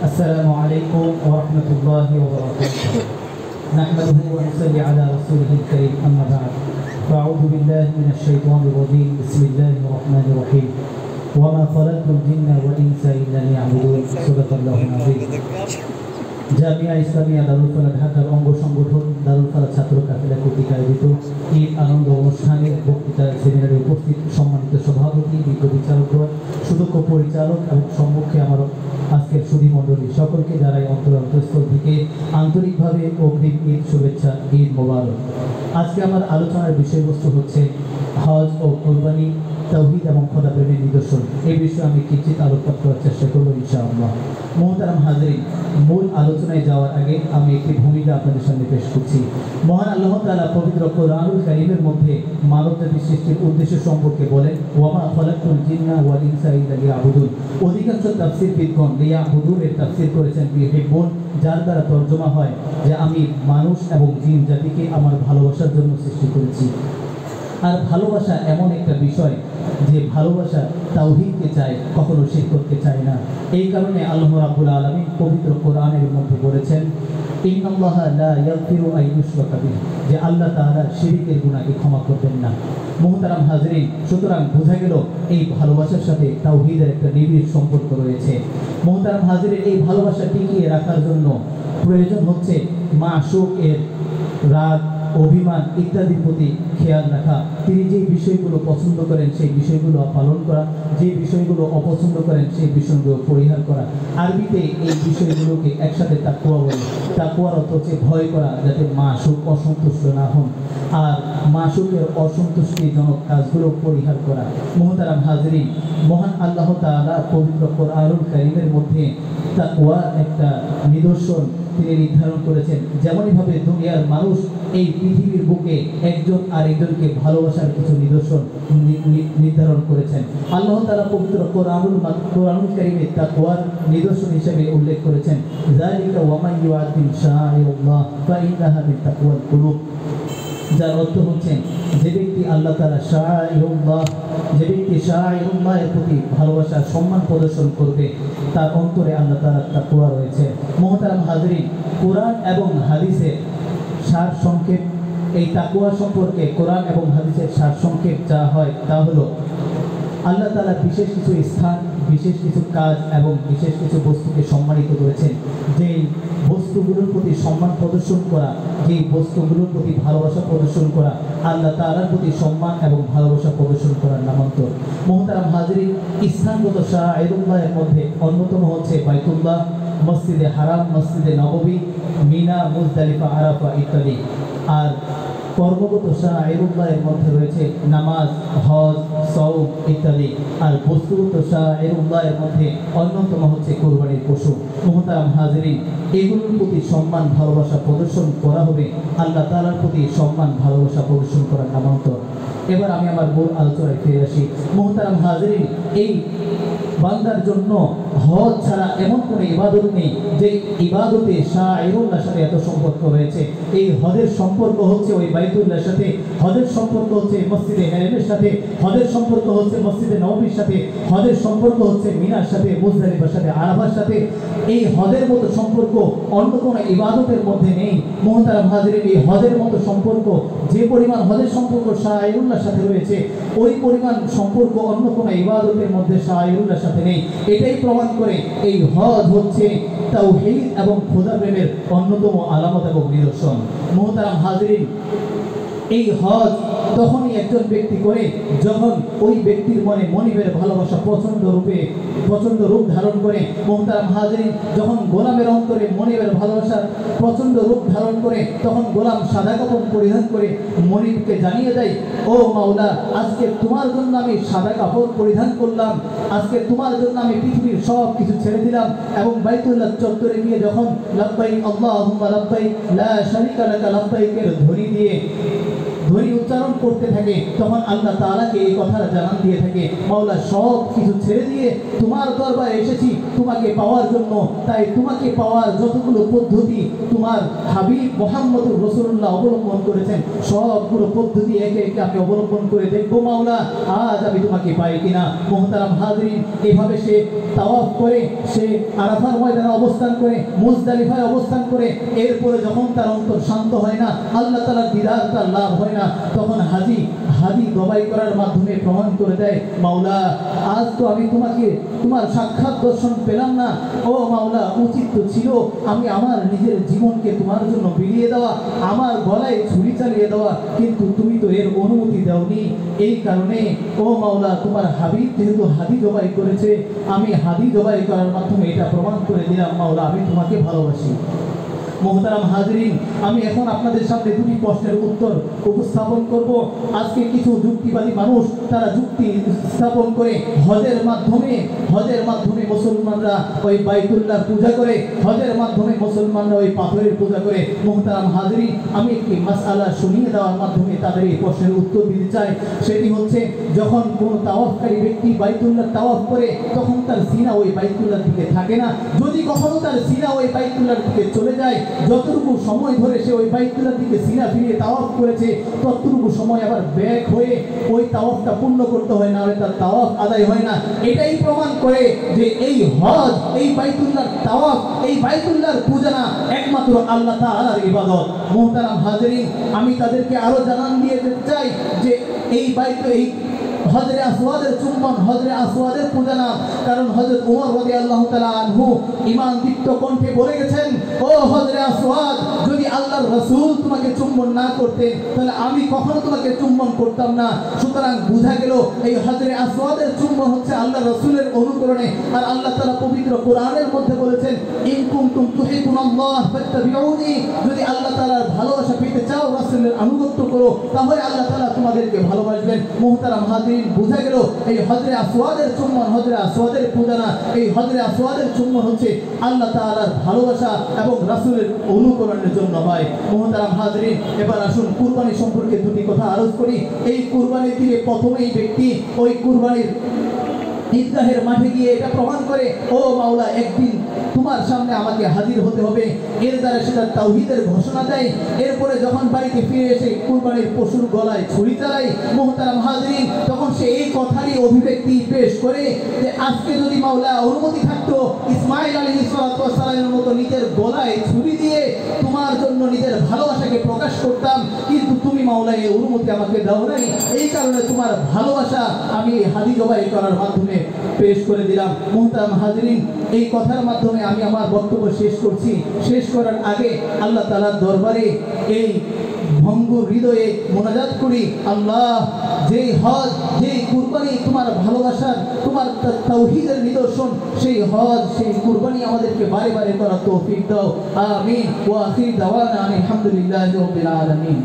السلام عليكم ورحمة الله وبركاته. نحمده ونصلي على رسوله الكريم أما بعد فأعوذ بالله من الشيطان الرجيم بسم الله الرحمن الرحيم وما خلقت الجن والإنس إلا ليعبدون صدق الله العظيم. জামিয়া ইসলামিয়া দারুল ফালাহ ঢাকার অঙ্গ সংগঠন দারুল ফালাহ ছাত্র কাফেলা কর্তৃক আয়োজিত ঈদ আনন্দ অনুষ্ঠানের বক্তৃতা সেমিনারে উপস্থিত সম্মানিত সভাপতি, বিজ্ঞ বিচারকগণ, সুদক্ষ পরিচালক এবং সম্মুখে আমার আজকের সুধী মণ্ডলী সকলকে জানাই অন্তরস্থল থেকে আন্তরিকভাবে অগ্রিম ঈদ শুভেচ্ছা, ঈদ মোবারক। আজকে আমার আলোচনার বিষয়বস্তু হচ্ছে হজ ও কোরবানি, তাওহীদ এবং খোদা প্রেমের নিদর্শন। এই বিষয়ে আমি কিঞ্চিত আলোকপাত করার চেষ্টা করব ইনশাআল্লাহ। মুহতারাম হাজরিন, মূল আলোচনায় যাওয়ার আগে আমি একটি ভূমিকা আপনাদের সামনে পেশ করছি। মহান আল্লাহ তাআলা পবিত্র কোরআনুল কারীমের মধ্যে মানবজাতির সৃষ্টির উদ্দেশ্য সম্পর্কে বলেন, ওয়ামা খালাকতুল জিন্না ওয়াল ইনসা ইল্লা লিয়াবুদুন। অধিকাংশ তাফসীরবিদগণ লিয়াবুদুন এর তাফসীর করেছেন বিহিব্বুন, যার দ্বারা তর্জমা হয় যে আমি মানুষ এবং জিন জাতিকে আমার ভালোবাসার জন্য সৃষ্টি করেছি। আর ভালোবাসা এমন একটা বিষয় যে ভালোবাসা তাওহীদকে চায়, কখনো শিরক করতে চায় না। এই কারণে আল্লাহ রাব্বুল আলামিন পবিত্র কোরআনের মধ্যে বলেছেন, ইন্নাল্লাহা লা ইয়াগফিরু আন ইউশরাকা বিহি, যে আল্লাহ তাআলা শিরকের গুনাহকে ক্ষমা করবেন না। মুহতারাম হাজরিন, সুতরাং বোঝা গেল এই ভালোবাসার সাথে তাওহীদের একটা নিবিড় সম্পর্ক রয়েছে। মুহতারাম হাজরিন, এই ভালোবাসা টিকিয়ে রাখার জন্য প্রয়োজন হচ্ছে মাশূকের রাগ, অভিমান ইত্যাদির প্রতি খেয়াল রাখা। তিনি যে বিষয়গুলো পছন্দ করেন সেই বিষয়গুলো পালন করা, যে বিষয়গুলো অপছন্দ করেন সেই বিষয়গুলো পরিহার করা। আরবিতে এই বিষয়গুলোকে একসাথে তাকওয়া বলে। তাকওয়ার অর্থ হচ্ছে ভয় করা, যাতে মাশূক অসন্তুষ্ট না হন, আর মাশূকের অসন্তুষ্টিজনক কাজগুলো পরিহার করা। মুহতারাম হাজরিন, মহান আল্লাহ তাআলা পবিত্র কোরআনুল কারীমের মধ্যে তাকওয়ার একটা নিদর্শন তিনি নির্ধারণ করেছেন। যেমনইভাবে দুনিয়ার মানুষ এই পৃথিবীর বুকে একজন আরেকজনকে ভালোবাসার কিছু নিদর্শন নির্ধারণ করেছেন। আল্লাহ তাআলা পবিত্র কোরআনুল কারীমে তাকওয়ার নিদর্শন হিসেবে উল্লেখ করেছেন, যালিকা ওয়া মান ইউআযিম শাআইরাল্লাহ ফাইন্নাহা মিন তাকওয়াল কুলুব। যার অর্থ হচ্ছে যে ব্যক্তি আল্লাহ তাআলা শাআইরুল্লাহ, যে ব্যক্তি শাআইরুল্লাহের প্রতি ভালোবাসা সম্মান প্রদর্শন করবে তার অন্তরে আল্লাহ তাআলার তাকওয়া রয়েছে। মুহতারাম হাজরিন, কোরআন এবং হাদিসের সার সংক্ষেপ, এই তাকওয়া সম্পর্কে কোরআন এবং হাদিসের সার সংক্ষেপ যা হয় তা হলো, আল্লাহ তাআলা বিশেষ কিছু স্থান, বিশেষ কিছু কাজ এবং বিশেষ কিছু বস্তুকে সম্মানিত করেছেন। যেই বস্তুগুলোর প্রতি সম্মান প্রদর্শন করা, যেই বস্তুগুলোর প্রতি ভালোবাসা প্রদর্শন করা, আল্লাহ তাআলার প্রতি সম্মান এবং ভালোবাসা প্রদর্শন করার নামান্তর। মুহতারাম হাজরিন, স্থানগত শাআইরুল্লাহের মধ্যে অন্যতম হচ্ছে বাইতুল্লাহ, মসজিদে হারাম, মসজিদে নববী, মিনা, মুজদালিফা, আরাফা ইত্যাদি। আর কর্মগত শাআইরুল্লাহের মধ্যে রয়েছে নামাজ, হজ, সওম ইত্যাদি। আর বস্তুগত শাআইরুল্লাহের মধ্যে অন্যতম হচ্ছে কোরবানির পশু। মুহতারাম হাজরিন, এগুলোর প্রতি সম্মান ভালোবাসা প্রদর্শন করা হবে আল্লাহ তাআলার প্রতি সম্মান ভালোবাসা প্রদর্শন করার নামান্তর। এবার আমি আমার মূল আলোচনায় ফিরে আসি। মুহতারাম হাজরিন, এই বান্দার জন্য হজ ছাড়া এমন কোনো ইবাদত নেই যে ইবাদতে শাআইরুল্লাহর সাথে এত সম্পর্ক রয়েছে। এই হজের সম্পর্ক হচ্ছে ওই বাইতুল্লাহর সাথে, হজের সম্পর্ক হচ্ছে মসজিদে হারামের সাথে, হজের সম্পর্ক হচ্ছে মসজিদে নববীর সাথে, হজের সম্পর্ক হচ্ছে মিনার সাথে, মুজদালিফার সাথে, আরাফার সাথে। এই হজের মতো সম্পর্ক অন্য কোনো ইবাদতের মধ্যে নেই। মুহতারাম হাজরিন, এই হজের মতো সম্পর্ক, যে পরিমাণ হজের সম্পর্ক শাআইরুল্লাহর সাথে রয়েছে, ওই পরিমাণ সম্পর্ক অন্য কোনো ইবাদতের মধ্যে শাআইরুল্লাহর সাথে নেই। এটাই প্রমাণ করে এই হজ হচ্ছে তাওহীদ এবং খোদা প্রেমের অন্যতম আলামত এবং নিদর্শন। মুহতারাম হাজরিন, এই হজ তখনই একজন ব্যক্তি করে যখন ওই ব্যক্তির মনে মনিবের ভালোবাসা প্রচণ্ড রূপ ধারণ করে। মুহতারাম হাজরিন, যখন গোলামের অন্তরে মনিবের ভালোবাসা প্রচণ্ড রূপ ধারণ করে, তখন গোলাম সাদা কাপড় পরিধান করে মনিবকে জানিয়ে দেয়, ও মাওলা, আজকে তোমার জন্য আমি সাদা কাপড় পরিধান করলাম, আজকে তোমার জন্য আমি পৃথিবীর সব কিছু ছেড়ে দিলাম। এবং বাইতুল্লাহ চত্বরে গিয়ে যখন লাব্বাইক আল্লাহুম্মা লাব্বাইক লা শারীকা লাকা লাব্বাইকের ধ্বনি দিয়ে ধ্বনি উচ্চারণ করতে থাকে তখন আল্লাহ তাআলাকে এই কথাটা জানান দিয়ে থাকে, মাওলা সব কিছু ছেড়ে দিয়ে তোমার দরবারে এসেছি তোমাকে পাওয়ার জন্য। তাই তোমাকে পাওয়ার যতগুলো পদ্ধতি তোমার হাবিব মুহাম্মদুর রাসূলুল্লাহ অবলম্বন করেছেন সবগুলো পদ্ধতি একে একে আমি অবলম্বন করে দেখবো মাওলা আজ আমি তোমাকে পাই কিনা। মুহতারাম হাজরিন, এভাবে সে তাওয়াফ করে, সে আরাফার ময়দানে অবস্থান করে, মুজদালিফায় অবস্থান করে, এরপরে যখন তার অন্তর শান্ত হয় না, আল্লাহ তাআলার দিদার তার লাভ হয় না, তখন হাদি দবাই করার মাধ্যমে প্রমাণ করে দেয়, মাওলা আজ তো আমি তোমাকে তোমার সাক্ষাৎ দর্শন পেলাম না। ও মাওলা, উচিত তো ছিল আমি আমার নিজের জীবনকে তোমার জন্য বিলিয়ে দেওয়া, আমার গলায় ছুরি চালিয়ে দেওয়া, কিন্তু তুমি তো এর অনুমতি দাওনি। এই কারণে ও মাওলা, তোমার হাবিব যেহেতু হাদি জবাই করেছে, আমি হাদি জবাই করার মাধ্যমে এটা প্রমাণ করে দিলাম মাওলা আমি তোমাকে ভালোবাসি। মুহতারাম হাজরিন, আমি এখন আপনাদের সামনে দুটি প্রশ্নের উত্তর উপস্থাপন করব। আজকে কিছু যুক্তিবাদী মানুষ তারা যুক্তি স্থাপন করে হজের মাধ্যমে মুসলমানরা ওই বাইতুল্লাহ পূজা করে, হজের মাধ্যমে মুসলমানরা ওই পাথরের পূজা করে। মুহতারাম হাজরিন, আমি একটি মাসআলা শুনিয়ে দেওয়ার মাধ্যমে তাদের এই প্রশ্নের উত্তর দিতে চাই। সেটি হচ্ছে, যখন কোনো তাওয়াফকারী ব্যক্তি বাইতুল্লাহ তাওয়াফ করে তখন তার সিনা ওই বাইতুল্লাহর দিকে থাকে না। যদি কখনো তার সিনা ওই বাইতুল্লাহর দিকে চলে যায়, যতটুকু সময় ধরে সে ওই বাইতুল্লাহর দিকে সিনা ফিরিয়ে তাওয়াফ করেছে ততটুকু সময় আবার ব্যাক হয়ে ওই তাওয়াফটা পূর্ণ করতে হয়, না তার তাওয়াফ আদায় হয় না। এটাই প্রমাণ করে যে এই হজ, এই বাইতুল্লাহর তাওয়াফ, এই বাইতুল্লাহর পূজা না, একমাত্র আল্লাহ তাআলার ইবাদত। মুহতারাম হাজরিন, আমি তাদেরকে আরো জানান দিয়ে দিতে চাই যে এই হজরে আসওয়াদের চুম্বন, হজরে আসওয়াদের পূজা না। কারণ হযরত ওমর রাদিয়াল্লাহু তাআলা আনহু ঈমান দীপ্ত কণ্ঠে বলে গেছেন, ও হজরে আসওয়াদ, যদি আল্লাহর রাসূল তোমাকে চুম্বন না করতেন তাহলে আমি কখনো তোমাকে চুম্বন করতাম না। সুতরাং বোঝা গেল এই হজরে আসওয়াদের চুম্বন হচ্ছে আল্লাহর রাসূলের অনুকরণে। আর আল্লাহ তাআলা পবিত্র কোরআনের মধ্যে বলেছেন, ইন কুনতুম তুহিব্বুনাল্লাহ ফাত্তাবিউনি, যদি আল্লাহ তাআলার ভালোবাসা পেতে চাও রাসূলের আনুগত্য করো, তাহলে আল্লাহ তাআলা তোমাদেরকে ভালোবাসবেন। মুহতারাম হাজিরিন, বোঝা গেল এই হজরে আসওয়াদের চুম্বন হজরে আসওয়াদের পূজা না, এই হজরে আসওয়াদের চুম্বন হচ্ছে আল্লাহ তাআলার ভালোবাসা এবং রাসূলের অনুকরণের জন্য হয়। মুহতারাম হাজিরিন, এবার আসুন কুরবানি সম্পর্কে দুটি কথা আলোচনা করি। এই কুরবানির দিনে প্রথমেই ব্যক্তি ওই কুরবানির ঈদগাহের মাঠে গিয়ে এটা প্রমাণ করে, ও মাওলা একদিন তোমার সামনে আমাকে হাজির হতে হবে। এর দ্বারা সেটা তাওহীদের ঘোষণা দেয়। এরপরে যখন বাড়িতে ফিরে এসে কুরবানির পশুর গলায় ছুরি চালায়, মুহতারাম হাজরিন, তখন সে এই কথারই অভিব্যক্তি পেশ করে যে আজকে যদি মাওলা অনুমতি থাকতো ইসমাঈল আলাইহিস সালামের মতো নিজের গলায় ছুরি দিয়ে তোমার জন্য নিজের ভালোবাসাকে প্রকাশ করতাম, কিন্তু তুমি মাওলা এই অনুমতি আমাকে দাও নাই। এই কারণে তোমার ভালোবাসা আমি হাদি জবাই করার মাধ্যমে পেশ করে দিলাম। মুহতারাম হাজরিন, এই কথার মাধ্যমে আমি আমার বক্তব্য শেষ করছি। শেষ করার আগে আল্লাহ তাআলার দরবারে এই ভঙ্গুর হৃদয়ে মোনাজাত করি, আল্লাহ যে হজ, যে কুরবানি তোমার ভালোবাসার, তোমার তাওহীদের নিদর্শন, সেই হজ, সেই কুরবানি আমাদেরকে বারে বারে করার তৌফিক দাও। আমিন। ওয়া আখির দাওয়ানা আলহামদুলিল্লাহি রাব্বিল আলামিন।